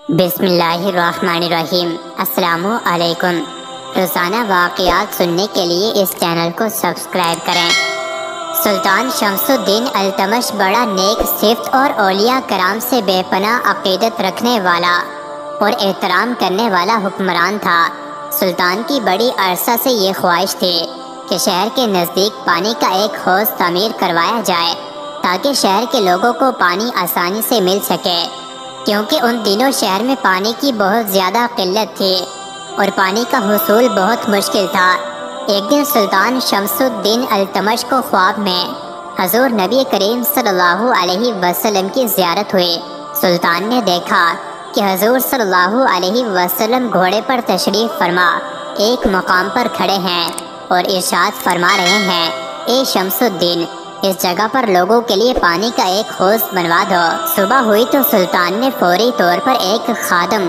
बिस्मिल्लाहिर्रहमानिर्रहीम। अस्सलामु अलैकुम। रोज़ाना वाक़यात सुनने के लिए इस चैनल को सब्सक्राइब करें। सुल्तान शमसुद्दीन अल्तमश बड़ा नेक सिफ्त और औलिया कराम से बेपनाह अक़ीदत रखने वाला और एहतराम करने वाला हुक्मरान था। सुल्तान की बड़ी अरसा से ये ख्वाहिश थी कि शहर के नज़दीक पानी का एक हौज़ तामीर करवाया जाए ताकि शहर के लोगों को पानी आसानी से मिल सके, क्योंकि उन दिनों शहर में पानी की बहुत ज़्यादा किल्लत थी और पानी का हुसूल बहुत मुश्किल था। एक दिन सुल्तान शमसुद्दीन अल्तमश को ख्वाब में हजूर नबी करीम सल्लल्लाहु अलैहि वसल्लम की ज़ियारत हुई। सुल्तान ने देखा कि हजूर सल्लल्लाहु अलैहि वसल्लम घोड़े पर तशरीफ़ फरमा एक मकाम पर खड़े हैं और इरशाद फरमा रहे हैं, ए शमसुद्दीन, इस जगह पर लोगों के लिए पानी का एक हौज़ बनवा दो। सुबह हुई तो सुल्तान ने फौरी तौर पर एक खादम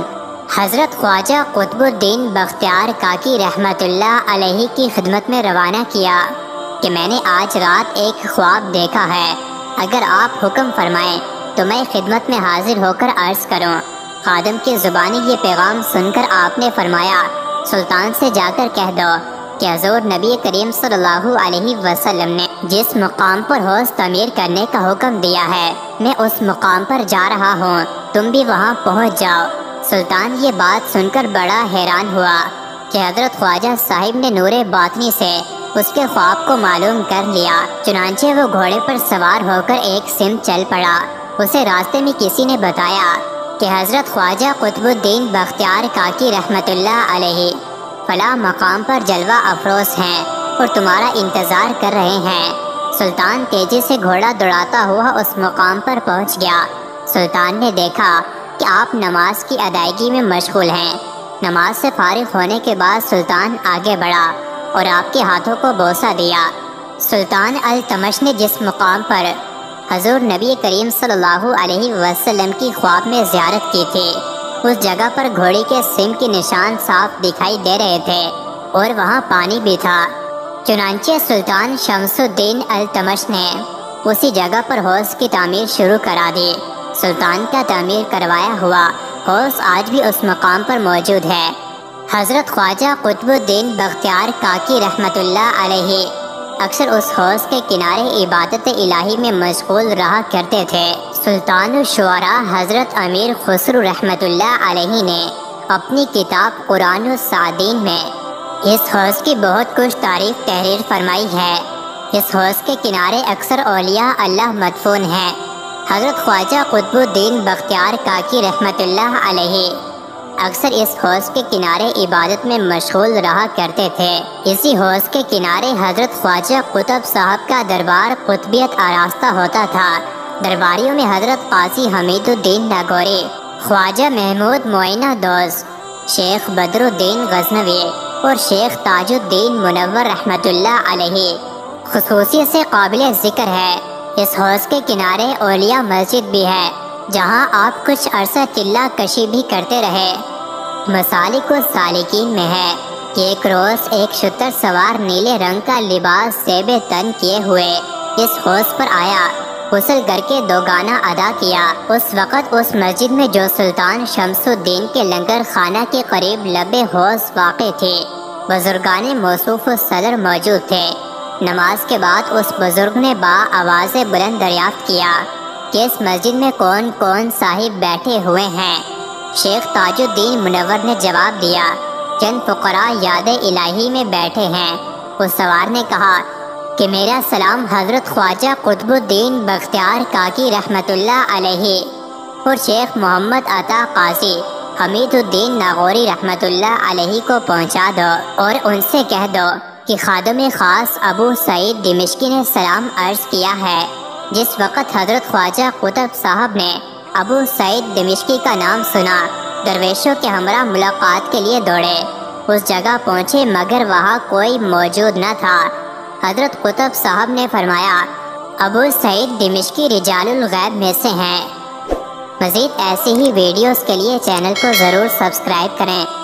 हज़रत ख्वाजा कुतुबुद्दीन बख्तियार काकी रहमतुल्लाह अलैहि की खिदमत में रवाना किया कि मैंने आज रात एक ख्वाब देखा है, अगर आप हुक्म फरमाएं तो मैं खिदमत में हाजिर होकर अर्ज़ करूं। खादम की ज़ुबानी ये पैगाम सुनकर आपने फरमाया, सुल्तान से जाकर कह दो कि हजूर नबी करीम सल्लल्लाहु अलैहि वसल्लम ने जिस मुकाम पर हौज़ तामीर करने का हुक्म दिया है, मैं उस मुकाम पर जा रहा हूँ, तुम भी वहाँ पहुँच जाओ। सुल्तान ये बात सुनकर बड़ा हैरान हुआ कि हजरत ख्वाजा साहिब ने नूरे बातनी से उसके ख्वाब को मालूम कर लिया। चुनांचे वो घोड़े पर सवार होकर एक सिमत चल पड़ा। उसे रास्ते में किसी ने बताया कि हजरत ख्वाजा कुतुबुद्दीन बख्तियार काकी रहमतुल्लाह अलैहि फला मकाम पर जलवा अफरोज हैं और तुम्हारा इंतज़ार कर रहे हैं। सुल्तान तेजी से घोड़ा दौड़ाता हुआ उस मकाम पर पहुंच गया। सुल्तान ने देखा कि आप नमाज की अदायगी में मशगूल हैं। नमाज से फारिग होने के बाद सुल्तान आगे बढ़ा और आपके हाथों को बोसा दिया। सुल्तान अल्तमश ने जिस मकाम पर हजूर नबी करीम सल्लल्लाहु अलैहि वसल्लम की ख्वाब में ज़ियारत की थी, उस जगह पर घोड़ी के सिम के निशान साफ दिखाई दे रहे थे और वहाँ पानी भी था। चुनांचे सुल्तान शमसुद्दीन अल्तमश ने उसी जगह पर हौज़ की तामीर शुरू करा दी। सुल्तान का तामीर करवाया हुआ हौज़ आज भी उस मकाम पर मौजूद है। हज़रत ख्वाजा कुतुबुद्दीन बख्तियार काकी रहमतुल्लाह अलैहि अक्सर उस हौज़ के किनारे इबादत इलाही में मशगूल रहा करते थे। सुल्तान शुअरा हज़रत अमीर खुसरू रहमतुल्लाह अलैहि ने अपनी किताब कुरान सादीन में इस हौज़ की बहुत कुछ तारीफ तहरीर फरमाई है। इस हौज़ के किनारे अक्सर औलिया अल्लाह मदफून हैं। हज़रत ख्वाजा कुतुबुद्दीन बख्तियार काकी रहमतुल्लाह अलैहि अक्सर इस हौज़ के किनारे इबादत में मशगूल रहा करते थे। इसी हौज़ के किनारे हज़रत ख्वाजा कुतुब साहब का दरबार कुतुबियत आरास्ता होता था। दरबारियों में हज़रत काजी हमीदुद्दीन नागौरी, ख्वाजा महमूद मोइना दोस्त, शेख बदरुद्दीन गजनवी और शेख ताजुद्दीन मुनव्वर रहमतुल्लाह अलैहि खुसूसियत से काबिल ज़िक्र है। इस हौज़ के किनारे औलिया मस्जिद भी है, जहाँ आप कुछ अरसा चिल्ला कशी भी करते रहे। मसालिक सालिकीन में है कि एक रोज़ एक शुतर सवार नीले रंग का लिबास सेबे तन किए हुए इस हौज़ पर आया, गुस्ल करके दो गाना अदा किया। उस वक़्त उस मस्जिद में जो सुल्तान शमसुद्दीन के लंगर खाना के करीब लबे हौज़ वाक़े थे, बुजुर्गान मौसूफ सदर मौजूद थे। नमाज के बाद उस बुजुर्ग ने आवाज़ बुलंद दरियाफ्त किया कि इस मस्जिद में कौन कौन साहिब बैठे हुए हैं। शेख ताजुद्दीन मुनव्वर ने जवाब दिया, चंद फ़ुक़रा याद इलाही में बैठे हैं। उस सवार ने कहा कि मेरा सलाम हज़रत ख्वाजा कुतुबुद्दीन बख्तियार काकी रहमतुल्लाह अलैहि और शेख मोहम्मद अता काजी हमीदुद्दीन नागौरी रहमतुल्लाह अलैहि को पहुँचा दो और उनसे कह दो कि खादम ख़ास अबू सईद दिमिश्की ने सलाम अर्ज़ किया है। जिस वक़्त हज़रत ख्वाजा कुतुब साहब ने अबू सईद दिमिश्की का नाम सुना, दरवेशों के हमरा मुलाकात के लिए दौड़े। उस जगह पहुँचे मगर वहाँ कोई मौजूद न था। हज़रत कुतुब साहब ने फरमाया, अबू सईद दिमिश्की रिजालुल गैब में से हैं। मज़ीद ऐसी ही वीडियोस के लिए चैनल को ज़रूर सब्सक्राइब करें।